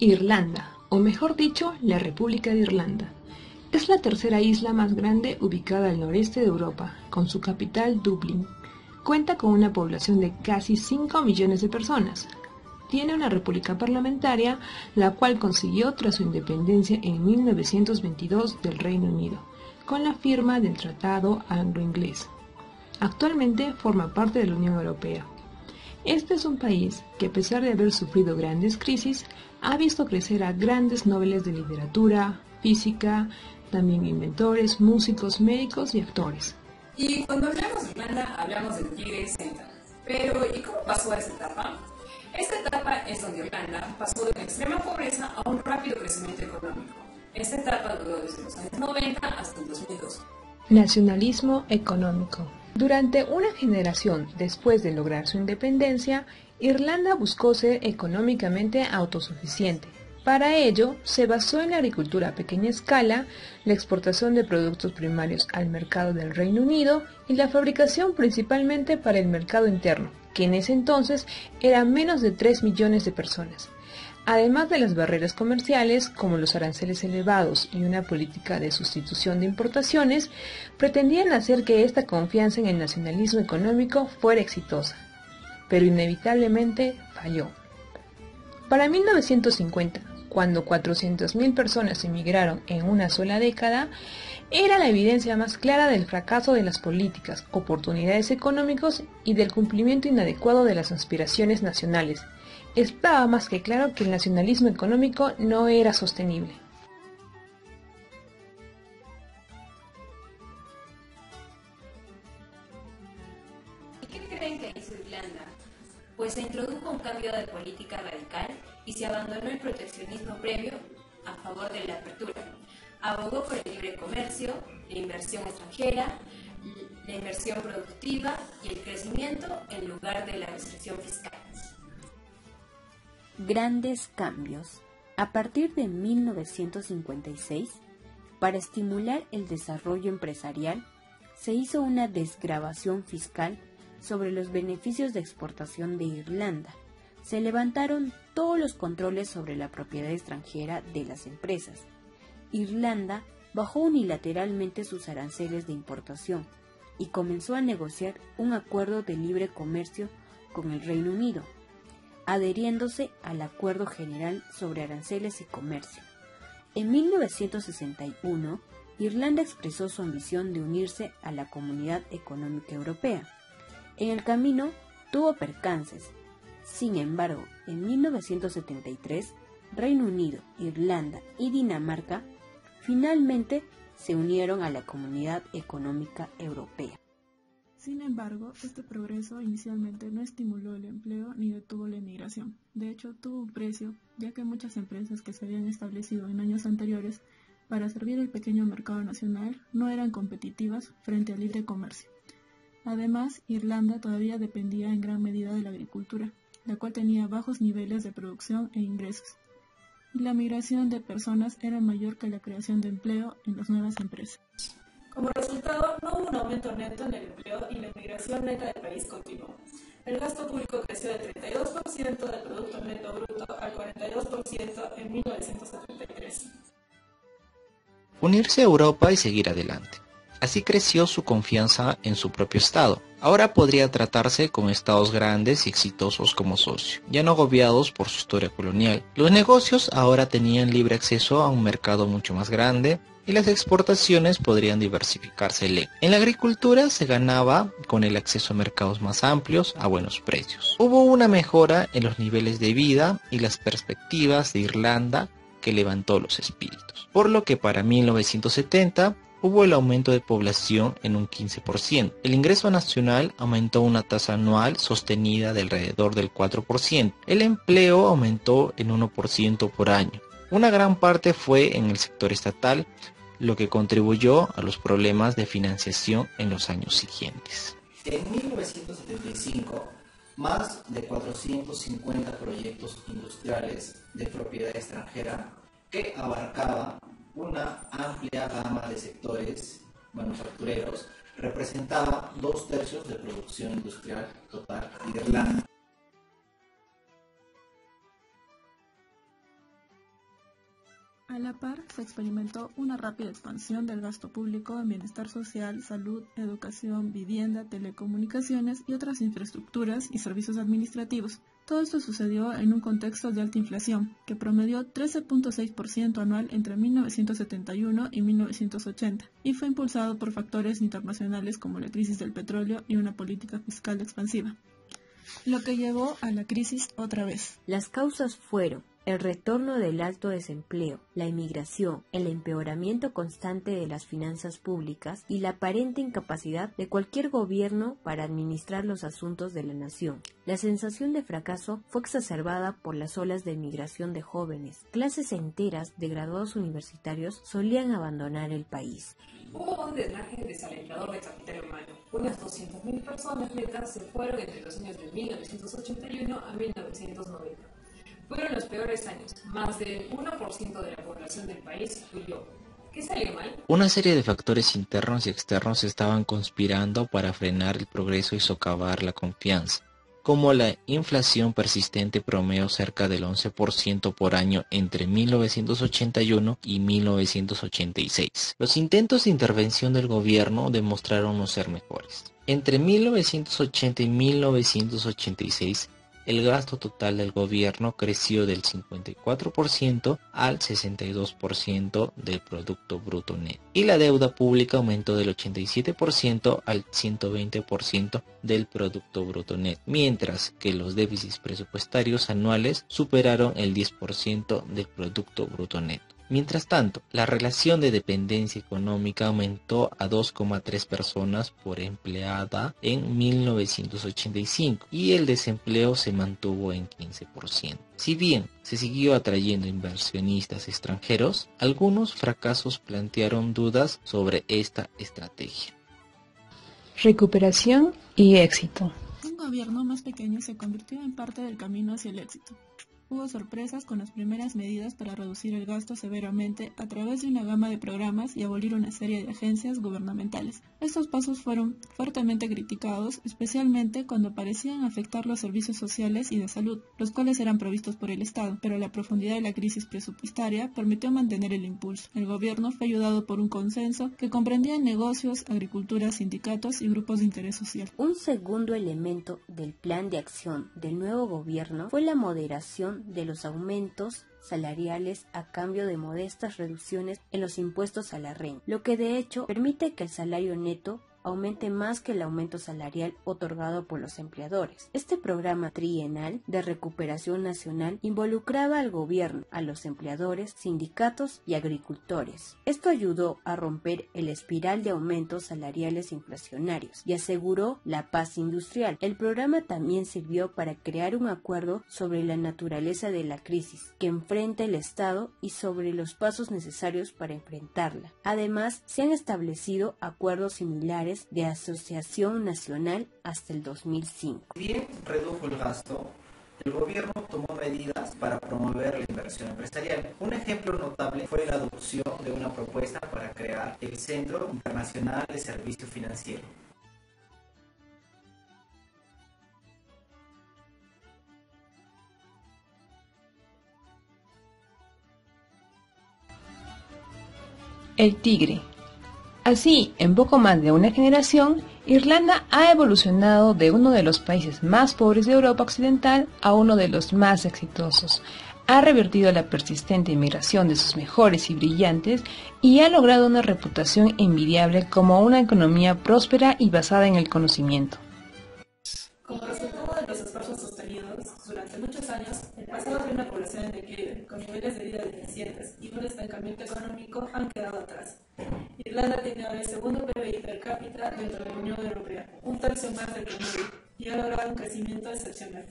Irlanda, o mejor dicho, la República de Irlanda. Es la tercera isla más grande ubicada al noreste de Europa, con su capital Dublín. Cuenta con una población de casi 5 millones de personas. Tiene una república parlamentaria, la cual consiguió tras su independencia en 1922 del Reino Unido, con la firma del Tratado Anglo-Inglés. Actualmente forma parte de la Unión Europea. Este es un país que, a pesar de haber sufrido grandes crisis, ha visto crecer a grandes nobles de literatura, física, también inventores, músicos, médicos y actores. Y cuando hablamos de Irlanda, hablamos del Tigre Celta. Pero, ¿y cómo pasó a esta etapa? Esta etapa es donde Irlanda pasó de una extrema pobreza a un rápido crecimiento económico. Esta etapa duró desde los años 90 hasta el 2002. Nacionalismo económico. Durante una generación después de lograr su independencia, Irlanda buscó ser económicamente autosuficiente. Para ello, se basó en la agricultura a pequeña escala, la exportación de productos primarios al mercado del Reino Unido y la fabricación principalmente para el mercado interno, que en ese entonces era menos de 3 millones de personas. Además de las barreras comerciales, como los aranceles elevados y una política de sustitución de importaciones, pretendían hacer que esta confianza en el nacionalismo económico fuera exitosa, pero inevitablemente falló. Para 1950, cuando 400.000 personas emigraron en una sola década, era la evidencia más clara del fracaso de las políticas, oportunidades económicos y del cumplimiento inadecuado de las aspiraciones nacionales. Estaba más que claro que el nacionalismo económico no era sostenible. ¿Y qué creen que hizo Irlanda? Pues se introdujo un cambio de política radical y se abandonó el proteccionismo previo a favor de la apertura. Abogó por el libre comercio, la inversión extranjera, la inversión productiva y el crecimiento en lugar de la restricción fiscal. Grandes cambios. A partir de 1956, para estimular el desarrollo empresarial, se hizo una desgravación fiscal sobre los beneficios de exportación de Irlanda. Se levantaron todos los controles sobre la propiedad extranjera de las empresas. Irlanda bajó unilateralmente sus aranceles de importación y comenzó a negociar un acuerdo de libre comercio con el Reino Unido, adheriéndose al Acuerdo General sobre Aranceles y Comercio. En 1961, Irlanda expresó su ambición de unirse a la Comunidad Económica Europea. En el camino tuvo percances. Sin embargo, en 1973, Reino Unido, Irlanda y Dinamarca finalmente se unieron a la Comunidad Económica Europea. Sin embargo, este progreso inicialmente no estimuló el empleo ni detuvo la inmigración. De hecho, tuvo un precio, ya que muchas empresas que se habían establecido en años anteriores para servir el pequeño mercado nacional no eran competitivas frente al libre comercio. Además, Irlanda todavía dependía en gran medida de la agricultura, la cual tenía bajos niveles de producción e ingresos, y la migración de personas era mayor que la creación de empleo en las nuevas empresas. Como resultado, no hubo un aumento neto en el empleo y la inmigración neta del país continuó. El gasto público creció del 32% del Producto Neto Bruto al 42% en 1973. Unirse a Europa y seguir adelante. Así creció su confianza en su propio Estado. Ahora podría tratarse con estados grandes y exitosos como socio, ya no agobiados por su historia colonial. Los negocios ahora tenían libre acceso a un mercado mucho más grande y las exportaciones podrían diversificarse. En la agricultura se ganaba con el acceso a mercados más amplios a buenos precios. Hubo una mejora en los niveles de vida y las perspectivas de Irlanda que levantó los espíritus, por lo que para 1970 hubo el aumento de población en un 15%. El ingreso nacional aumentó a una tasa anual sostenida de alrededor del 4%. El empleo aumentó en 1% por año. Una gran parte fue en el sector estatal, lo que contribuyó a los problemas de financiación en los años siguientes. En 1975, más de 450 proyectos industriales de propiedad extranjera que abarcaban una amplia gama de sectores manufactureros representaba 2/3 de producción industrial total de Irlanda. A la par, se experimentó una rápida expansión del gasto público en bienestar social, salud, educación, vivienda, telecomunicaciones y otras infraestructuras y servicios administrativos. Todo esto sucedió en un contexto de alta inflación, que promedió 13.6% anual entre 1971 y 1980, y fue impulsado por factores internacionales como la crisis del petróleo y una política fiscal expansiva, lo que llevó a la crisis otra vez. Las causas fueron el retorno del alto desempleo, la inmigración, el empeoramiento constante de las finanzas públicas y la aparente incapacidad de cualquier gobierno para administrar los asuntos de la nación. La sensación de fracaso fue exacerbada por las olas de migración de jóvenes. Clases enteras de graduados universitarios solían abandonar el país. Hubo un drenaje desalentador de capital humano. Unas 200.000 personas netas se fueron entre los años de 1981 a 1990. Fueron los peores años. Más del 1% de la población del país huyó. ¿Qué salió mal? Una serie de factores internos y externos estaban conspirando para frenar el progreso y socavar la confianza, como la inflación persistente promedio cerca del 11% por año entre 1981 y 1986. Los intentos de intervención del gobierno demostraron no ser mejores. Entre 1980 y 1986, el gasto total del gobierno creció del 54% al 62% del Producto Bruto Neto, y la deuda pública aumentó del 87% al 120% del Producto Bruto Neto, mientras que los déficits presupuestarios anuales superaron el 10% del Producto Bruto Neto. Mientras tanto, la relación de dependencia económica aumentó a 2,3 personas por empleada en 1985 y el desempleo se mantuvo en 15%. Si bien se siguió atrayendo inversionistas extranjeros, algunos fracasos plantearon dudas sobre esta estrategia. Recuperación y éxito. Un gobierno más pequeño se convirtió en parte del camino hacia el éxito. Hubo sorpresas con las primeras medidas para reducir el gasto severamente a través de una gama de programas y abolir una serie de agencias gubernamentales. Estos pasos fueron fuertemente criticados, especialmente cuando parecían afectar los servicios sociales y de salud, los cuales eran provistos por el Estado, pero la profundidad de la crisis presupuestaria permitió mantener el impulso. El gobierno fue ayudado por un consenso que comprendía negocios, agricultura, sindicatos y grupos de interés social. Un segundo elemento del plan de acción del nuevo gobierno fue la moderación de los aumentos salariales a cambio de modestas reducciones en los impuestos a la renta, lo que de hecho permite que el salario neto aumente más que el aumento salarial otorgado por los empleadores. Este programa trienal de recuperación nacional involucraba al gobierno, a los empleadores, sindicatos y agricultores. Esto ayudó a romper el espiral de aumentos salariales inflacionarios y aseguró la paz industrial. El programa también sirvió para crear un acuerdo sobre la naturaleza de la crisis que enfrenta el Estado y sobre los pasos necesarios para enfrentarla. Además, se han establecido acuerdos similares de asociación nacional hasta el 2005. Si bien redujo el gasto, el gobierno tomó medidas para promover la inversión empresarial. Un ejemplo notable fue la adopción de una propuesta para crear el Centro Internacional de Servicio Financiero. El tigre. Así, en poco más de una generación, Irlanda ha evolucionado de uno de los países más pobres de Europa Occidental a uno de los más exitosos. Ha revertido la persistente inmigración de sus mejores y brillantes y ha logrado una reputación envidiable como una economía próspera y basada en el conocimiento. Como resultado de los esfuerzos sostenidos durante muchos años, el pasado de una población en declive, con niveles de vida deficientes y un estancamiento económico han quedado atrás. Irlanda tiene ahora el segundo PBI per cápita dentro de la Unión Europea, un tercio más del promedio, y ha logrado un crecimiento excepcional.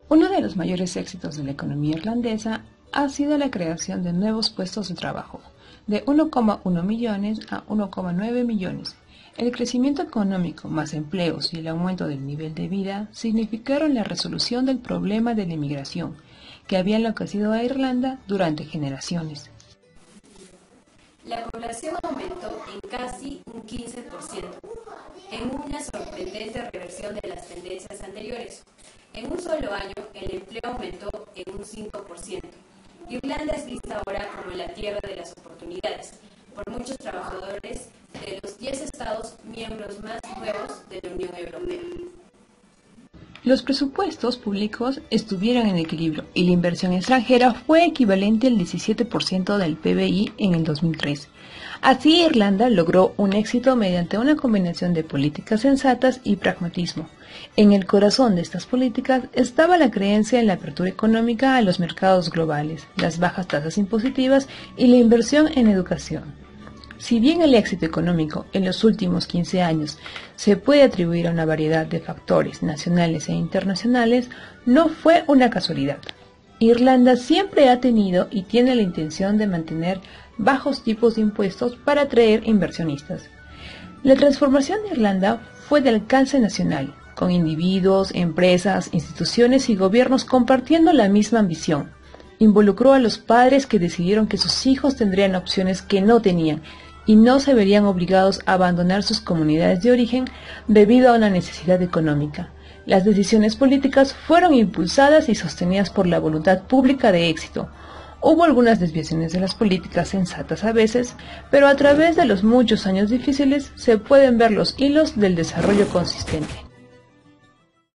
Uno de los mayores éxitos de la economía irlandesa ha sido la creación de nuevos puestos de trabajo, de 1,1 millones a 1,9 millones. El crecimiento económico, más empleos y el aumento del nivel de vida significaron la resolución del problema de la inmigración, que había enloquecido a Irlanda durante generaciones. La población aumentó en casi un 15%, en una sorprendente reversión de las tendencias anteriores. En un solo año, el empleo aumentó en un 5%. Irlanda es vista ahora como la tierra de las oportunidades por muchos trabajadores de los 10 estados miembros más nuevos de la Unión Europea. Los presupuestos públicos estuvieron en equilibrio y la inversión extranjera fue equivalente al 17% del PBI en el 2003. Así, Irlanda logró un éxito mediante una combinación de políticas sensatas y pragmatismo. En el corazón de estas políticas estaba la creencia en la apertura económica a los mercados globales, las bajas tasas impositivas y la inversión en educación. Si bien el éxito económico en los últimos 15 años se puede atribuir a una variedad de factores nacionales e internacionales, no fue una casualidad. Irlanda siempre ha tenido y tiene la intención de mantener bajos tipos de impuestos para atraer inversionistas. La transformación de Irlanda fue de alcance nacional, con individuos, empresas, instituciones y gobiernos compartiendo la misma ambición. Involucró a los padres que decidieron que sus hijos tendrían opciones que no tenían y no se verían obligados a abandonar sus comunidades de origen debido a una necesidad económica. Las decisiones políticas fueron impulsadas y sostenidas por la voluntad pública de éxito. Hubo algunas desviaciones de las políticas sensatas a veces, pero a través de los muchos años difíciles se pueden ver los hilos del desarrollo consistente.